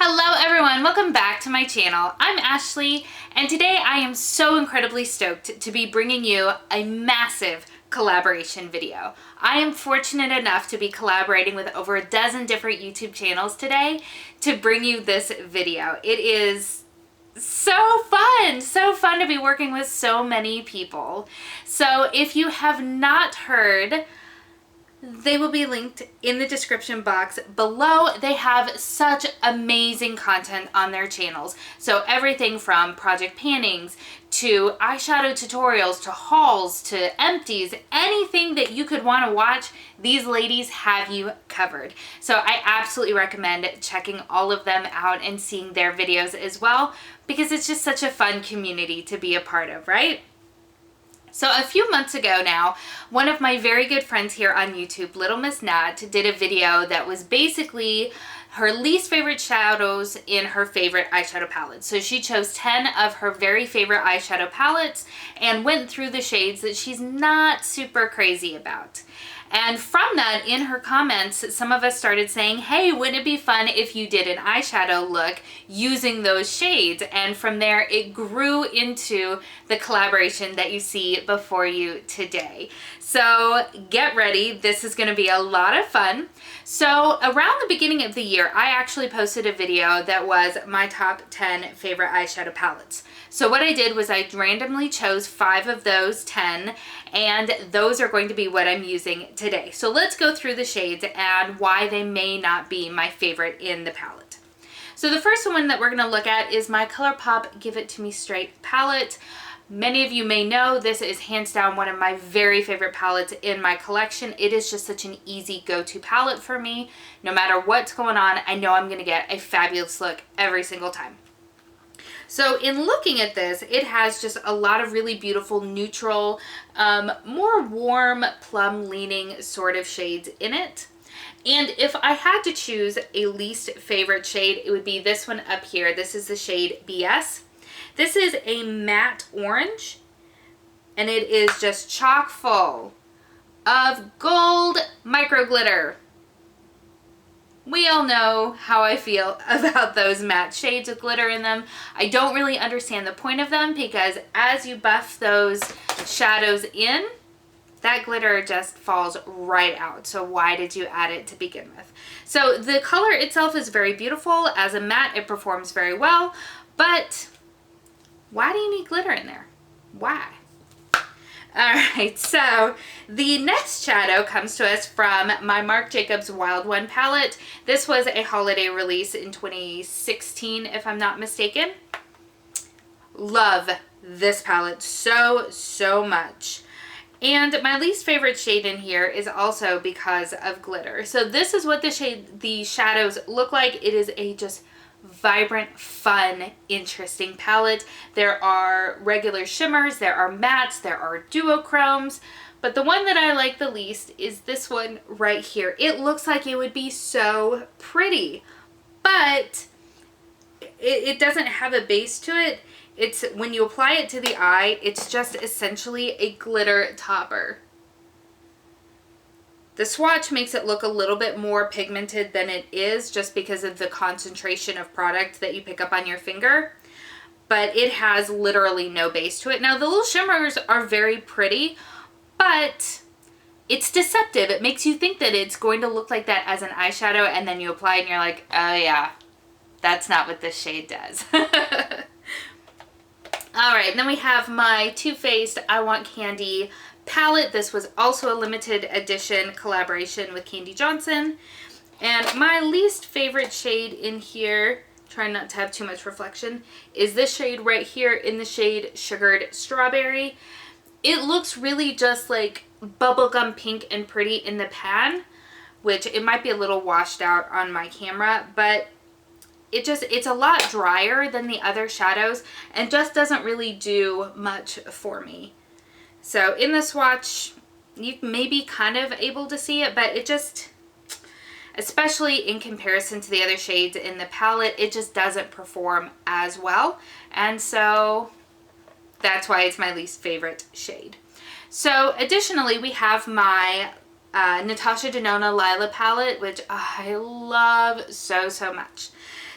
Hello everyone, welcome back to my channel. I'm Ashley and today I am so incredibly stoked to be bringing you a massive collaboration video. I am fortunate enough to be collaborating with over a dozen different YouTube channels today to bring you this video. It is so fun to be working with so many people. So if you have not heard, they will be linked in the description box below. They have such amazing content on their channels. So everything from project pannings to eyeshadow tutorials to hauls to empties, anything that you could want to watch, these ladies have you covered. So I absolutely recommend checking all of them out and seeing their videos as well, because it's just such a fun community to be a part of, right? So a few months ago now, one of my very good friends here on YouTube, Lil Miss Nat, did a video that was basically her least favorite shadows in her favorite eyeshadow palette. So she chose 10 of her very favorite eyeshadow palettes and went through the shades that she's not super crazy about. And from that, in her comments, some of us started saying, hey, wouldn't it be fun if you did an eyeshadow look using those shades? And from there, it grew into the collaboration that you see before you today. So get ready. This is going to be a lot of fun. So around the beginning of the year, I actually posted a video that was my top 10 favorite eyeshadow palettes. So what I did was I randomly chose 5 of those 10, and those are going to be what I'm using today. So let's go through the shades and why they may not be my favorite in the palette. So the first one that we're going to look at is my ColourPop Give It To Me Straight palette. Many of you may know this is hands down one of my very favorite palettes in my collection. It is just such an easy go-to palette for me. No matter what's going on, I know I'm going to get a fabulous look every single time. So in looking at this, it has just a lot of really beautiful neutral, more warm plum leaning sort of shades in it. And if I had to choose a least favorite shade, it would be this one up here. This is the shade BS. This is a matte orange, and it is just chock full of gold micro glitter. We all know how I feel about those matte shades with glitter in them. I don't really understand the point of them, because as you buff those shadows in, that glitter just falls right out. So why did you add it to begin with? So the color itself is very beautiful. As a matte, it performs very well, but why do you need glitter in there? Why? Alright, so the next shadow comes to us from my Marc Jacobs Wild One palette. This was a holiday release in 2016, if I'm not mistaken. Love this palette so much. And my least favorite shade in here is also because of glitter. So this is what the shadows look like. It is a just vibrant, fun, interesting palette. There are regular shimmers, there are mattes, there are duochromes, but the one that I like the least is this one right here. It looks like it would be so pretty, but it doesn't have a base to it. It's when you apply it to the eye, it's just essentially a glitter topper. The swatch makes it look a little bit more pigmented than it is, just because of the concentration of product that you pick up on your finger. But it has literally no base to it. Now, the little shimmers are very pretty, but it's deceptive. It makes you think that it's going to look like that as an eyeshadow, and then you apply it and you're like, oh yeah, that's not what this shade does. Alright, then we have my Too Faced I Want Candy palette. This was also a limited edition collaboration with Candy Johnson. And my least favorite shade in here, trying not to have too much reflection, is this shade right here in the shade Sugared Strawberry. It looks really just like bubblegum pink and pretty in the pan, which it might be a little washed out on my camera, but it's a lot drier than the other shadows and just doesn't really do much for me. So in the swatch, you may be kind of able to see it, but it just, especially in comparison to the other shades in the palette, it just doesn't perform as well. And so that's why it's my least favorite shade. So additionally, we have my Natasha Denona Lila palette, which I love so much.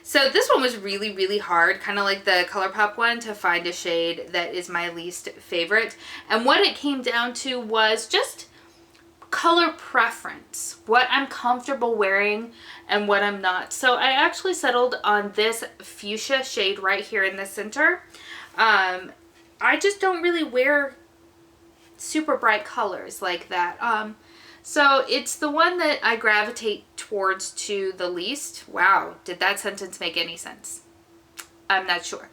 So this one was really, really hard, kind of like the ColourPop one, to find a shade that is my least favorite. And what it came down to was just color preference, what I'm comfortable wearing and what I'm not. So I actually settled on this fuchsia shade right here in the center. I just don't really wear super bright colors like that. So it's the one that I gravitate towards to the least. Wow, did that sentence make any sense? I'm not sure.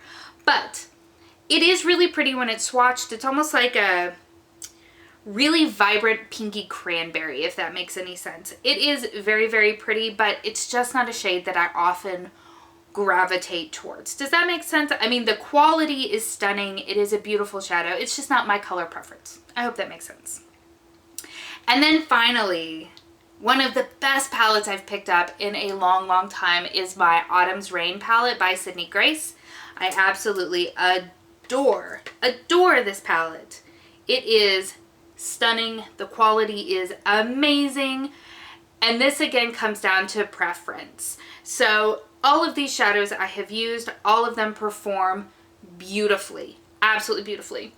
But it is really pretty when it's swatched. It's almost like a really vibrant pinky cranberry, if that makes any sense. It is very, very pretty, but it's just not a shade that I often gravitate towards. Does that make sense? I mean, the quality is stunning. It is a beautiful shadow. It's just not my color preference. I hope that makes sense. And then finally, one of the best palettes I've picked up in a long, long time is my Autumn's Rain palette by Sydney Grace. I absolutely adore this palette. It is stunning. The quality is amazing. And this again comes down to preference. So all of these shadows I have used, all of them perform beautifully, absolutely beautifully.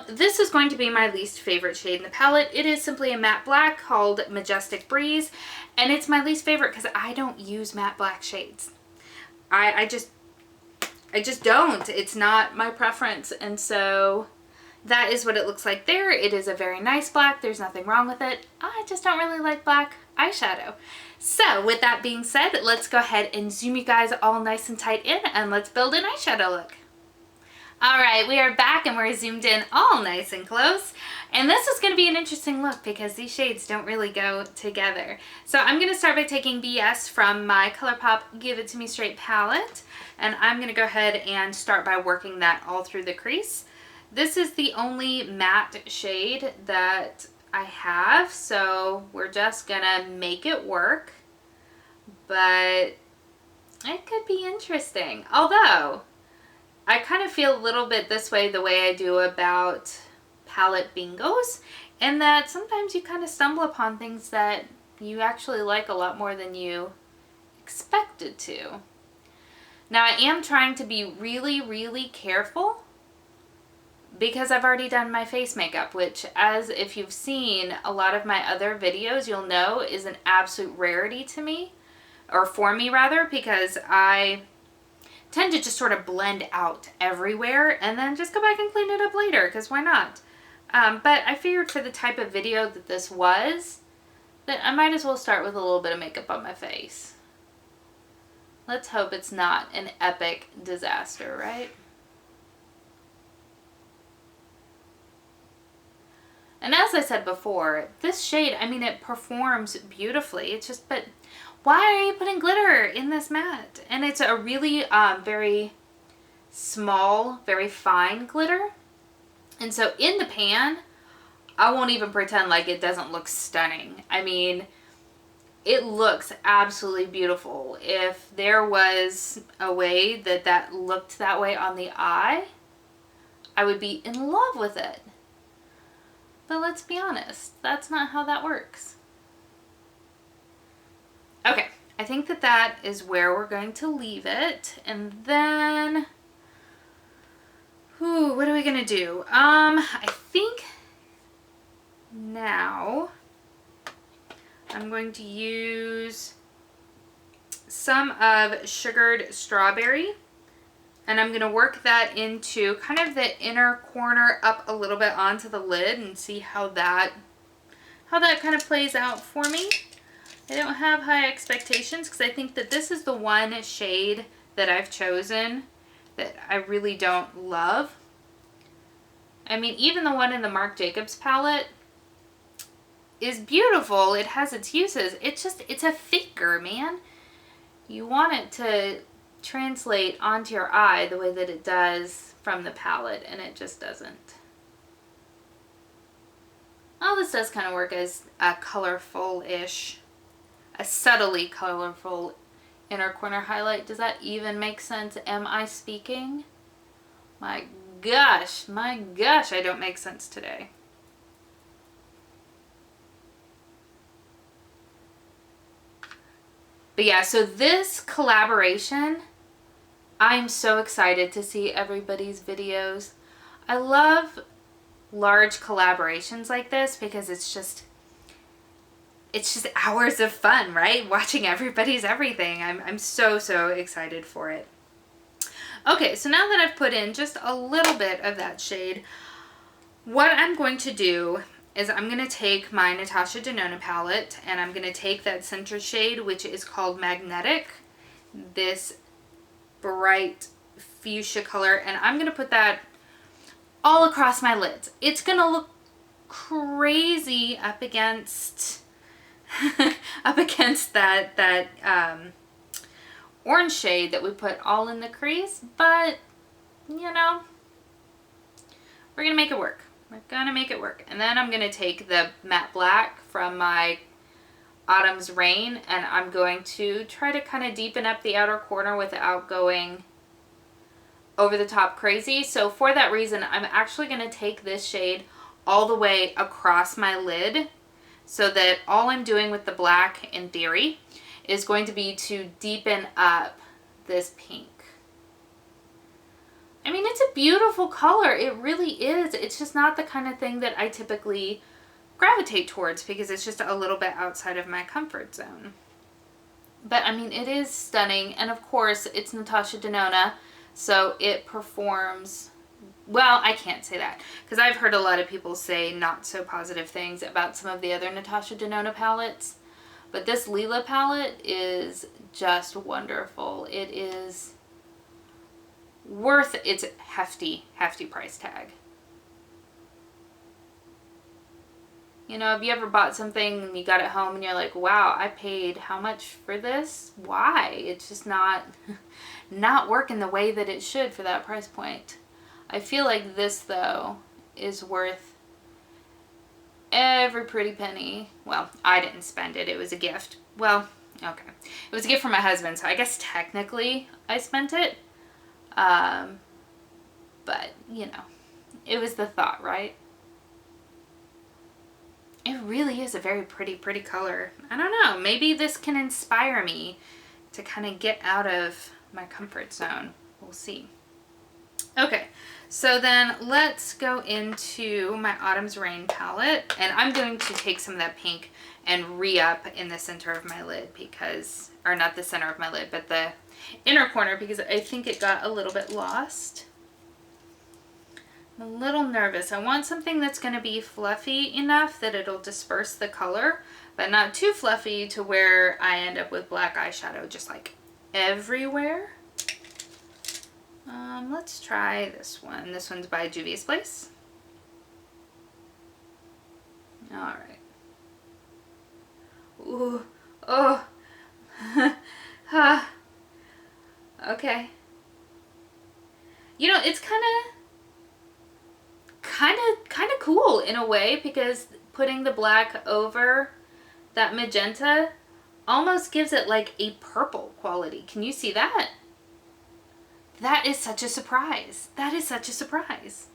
This is going to be my least favorite shade in the palette. It is simply a matte black called Majestic Breeze, and it's my least favorite because I don't use matte black shades. I just don't. It's not my preference, and so that is what it looks like there. It is a very nice black. There's nothing wrong with it. I just don't really like black eyeshadow. So with that being said, let's go ahead and zoom you guys all nice and tight in, and let's build an eyeshadow look. Alright, we are back and we're zoomed in all nice and close. And this is going to be an interesting look because these shades don't really go together. So I'm going to start by taking BS from my ColourPop Give It To Me Straight palette. And I'm going to go ahead and start by working that all through the crease. This is the only matte shade that I have, so we're just going to make it work. But it could be interesting. Although I kind of feel a little bit this way the way I do about palette bingos, in that sometimes you kind of stumble upon things that you actually like a lot more than you expected to. Now I am trying to be really, really careful because I've already done my face makeup, which, as if you've seen a lot of my other videos, you'll know is an absolute rarity to me, or for me rather, because I tend to just sort of blend out everywhere and then just go back and clean it up later, because why not? But I figured for the type of video that this was, that I might as well start with a little bit of makeup on my face. Let's hope it's not an epic disaster, right? And as I said before, this shade, I mean, it performs beautifully. It's just, but why are you putting glitter in this matte? And it's a really very small, very fine glitter. And so in the pan, I won't even pretend like it doesn't look stunning. I mean, it looks absolutely beautiful. If there was a way that that looked that way on the eye, I would be in love with it. But let's be honest, that's not how that works. Okay, I think that that is where we're going to leave it. And then, what are we going to do? I think now I'm going to use some of Sugared Strawberry, and I'm going to work that into kind of the inner corner up a little bit onto the lid and see how that kind of plays out for me. I don't have high expectations because I think that this is the one shade that I've chosen that I really don't love. I mean, even the one in the Marc Jacobs palette is beautiful. It has its uses. It's just, it's a figure, man. You want it to translate onto your eye the way that it does from the palette, and it just doesn't. Oh, this does kind of work as a colorful-ish, a subtly colorful inner corner highlight. Does that even make sense? Am I speaking? My gosh, I don't make sense today. But yeah, so this collaboration, I'm so excited to see everybody's videos. I love large collaborations like this because it's just hours of fun, right? Watching everybody's everything. I'm so excited for it. Okay, so now that I've put in just a little bit of that shade, what I'm going to do is I'm going to take my Natasha Denona palette and I'm going to take that center shade, which is called Magnetic, this bright fuchsia color, and I'm going to put that all across my lids. It's going to look crazy up against that orange shade that we put all in the crease, but you know, we're gonna make it work. We're gonna make it work. And then I'm gonna take the matte black from my Autumn's Rain and I'm going to try to kind of deepen up the outer corner without going over the top crazy. So for that reason, I'm actually gonna take this shade all the way across my lid, so that all I'm doing with the black, in theory, is going to be to deepen up this pink. I mean, it's a beautiful color. It really is. It's just not the kind of thing that I typically gravitate towards because it's just a little bit outside of my comfort zone. But I mean, it is stunning. And of course, it's Natasha Denona, so it performs... Well, I can't say that because I've heard a lot of people say not so positive things about some of the other Natasha Denona palettes. But this Lila palette is just wonderful. It is worth its hefty price tag. You know, have you ever bought something and you got it home and you're like, wow, I paid how much for this? Why? It's just not working the way that it should for that price point. I feel like this, though, is worth every pretty penny. Well, I didn't spend it. It was a gift. Well, okay. It was a gift from my husband, so I guess technically I spent it. But, you know, it was the thought, right? It really is a very pretty color. I don't know. Maybe this can inspire me to kind of get out of my comfort zone. We'll see. Okay, so then let's go into my Autumn's Rain palette, and I'm going to take some of that pink and re-up in the center of my lid because, or not the center of my lid, but the inner corner, because I think it got a little bit lost. I'm a little nervous. I want something that's going to be fluffy enough that it'll disperse the color, but not too fluffy to where I end up with black eyeshadow just like everywhere. Let's try this one. This one's by Juvia's Place. All right. Ooh, oh, okay. You know, it's kind of cool in a way because putting the black over that magenta almost gives it like a purple quality. Can you see that? That is such a surprise. That is such a surprise.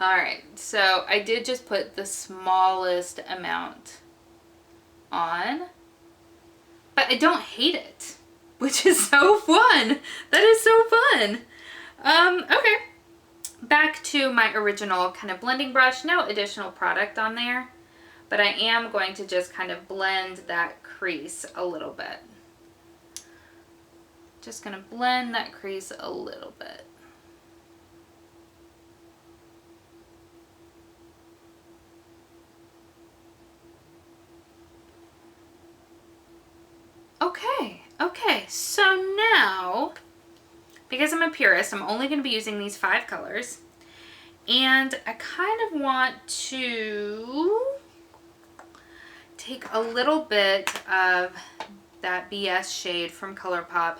All right, so I did just put the smallest amount on, but I don't hate it, which is so fun. That is so fun. Okay, back to my original kind of blending brush. No additional product on there, but I am going to just kind of blend that crease a little bit. Just gonna blend that crease a little bit. Okay, so now, because I'm a purist, I'm only going to be using these 5 colors, and I kind of want to take a little bit of that BS shade from ColourPop,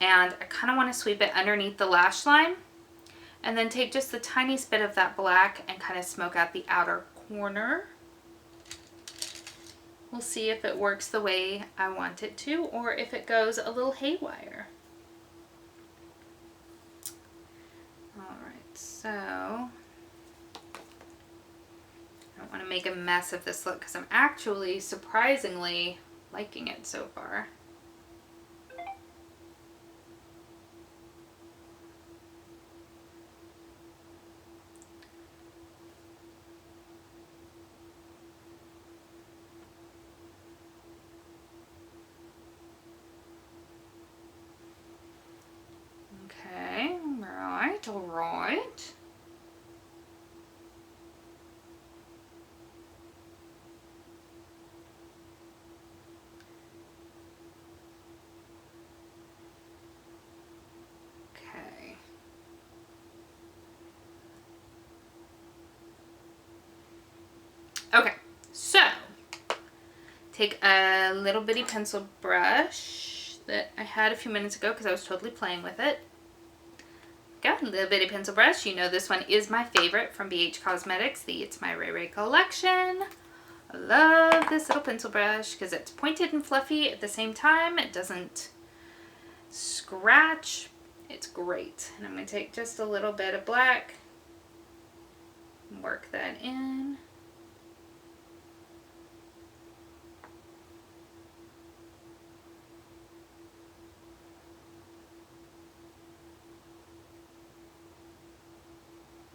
and I kind of want to sweep it underneath the lash line, And then take just the tiniest bit of that black and kind of smoke out the outer corner. We'll see if it works the way I want it to, or if it goes a little haywire. Alright, so I don't want to make a mess of this look because I'm actually surprisingly liking it so far. Okay, all right. Okay. Okay, so take a little bitty pencil brush that I had a few minutes ago because I was totally playing with it. Got a little bitty pencil brush. You know this one is my favorite from BH Cosmetics, the It's My Ray Ray collection. I love this little pencil brush because it's pointed and fluffy at the same time. It doesn't scratch. It's great. And I'm going to take just a little bit of black and work that in.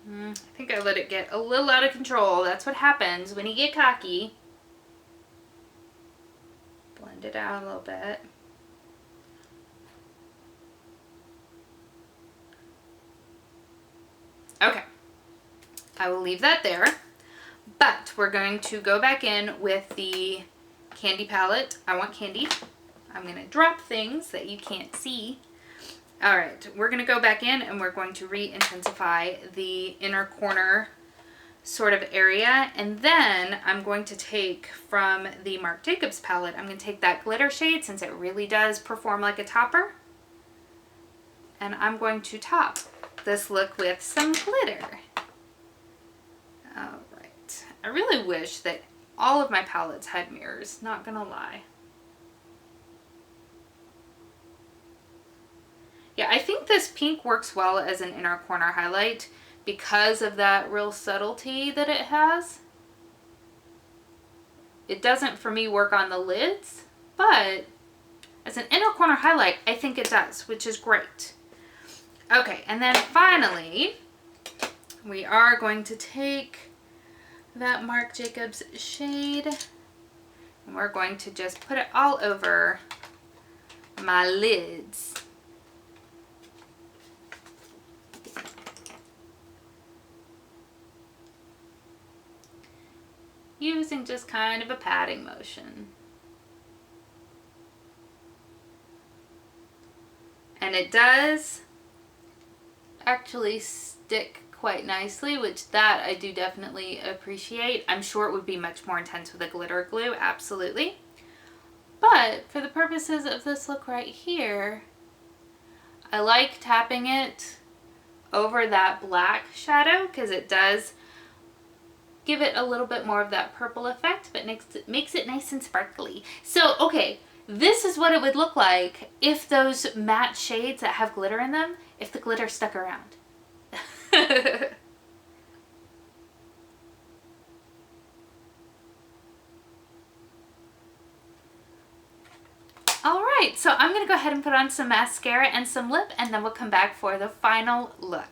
I think I let it get a little out of control. That's what happens when you get cocky. Blend it out a little bit. Okay. I will leave that there. But we're going to go back in with the candy palette. I want candy. I'm going to drop things that you can't see. Alright, we're going to go back in and we're going to re-intensify the inner corner sort of area. And then I'm going to take from the Marc Jacobs palette, I'm going to take that glitter shade since it really does perform like a topper. And I'm going to top this look with some glitter. Alright, I really wish that all of my palettes had mirrors, not going to lie. Yeah, I think this pink works well as an inner corner highlight because of that real subtlety that it has. It doesn't for me work on the lids, but as an inner corner highlight, I think it does, which is great. Okay, and then finally, we are going to take that Marc Jacobs shade and we're going to just put it all over my lids. Using just kind of a patting motion. And it does actually stick quite nicely, which that I do definitely appreciate. I'm sure it would be much more intense with a glitter glue, absolutely. But for the purposes of this look right here, I like tapping it over that black shadow because it does give it a little bit more of that purple effect, but makes it nice and sparkly. So, okay, this is what it would look like if those matte shades that have glitter in them, if the glitter stuck around. Alright, so I'm going to go ahead and put on some mascara and some lip, and then we'll come back for the final look.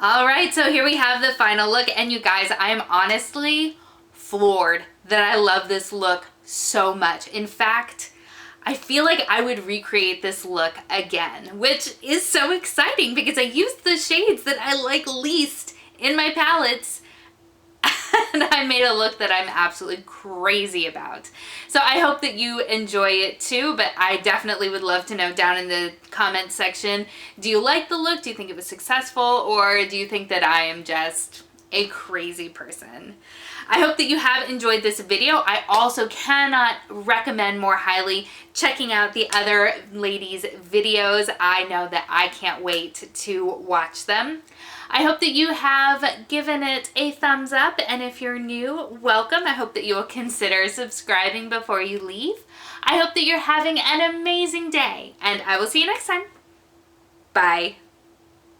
Alright, so here we have the final look, and you guys, I am honestly floored that I love this look so much. In fact, I feel like I would recreate this look again, which is so exciting because I used the shades that I like least in my palettes and I made a look that I'm absolutely crazy about. So I hope that you enjoy it too, but I definitely would love to know down in the comments section, do you like the look? Do you think it was successful? Or do you think that I am just a crazy person? I hope that you have enjoyed this video. I also cannot recommend more highly checking out the other ladies' videos. I know that I can't wait to watch them. I hope that you have given it a thumbs up, and if you're new, welcome. I hope that you will consider subscribing before you leave. I hope that you're having an amazing day, and I will see you next time. Bye.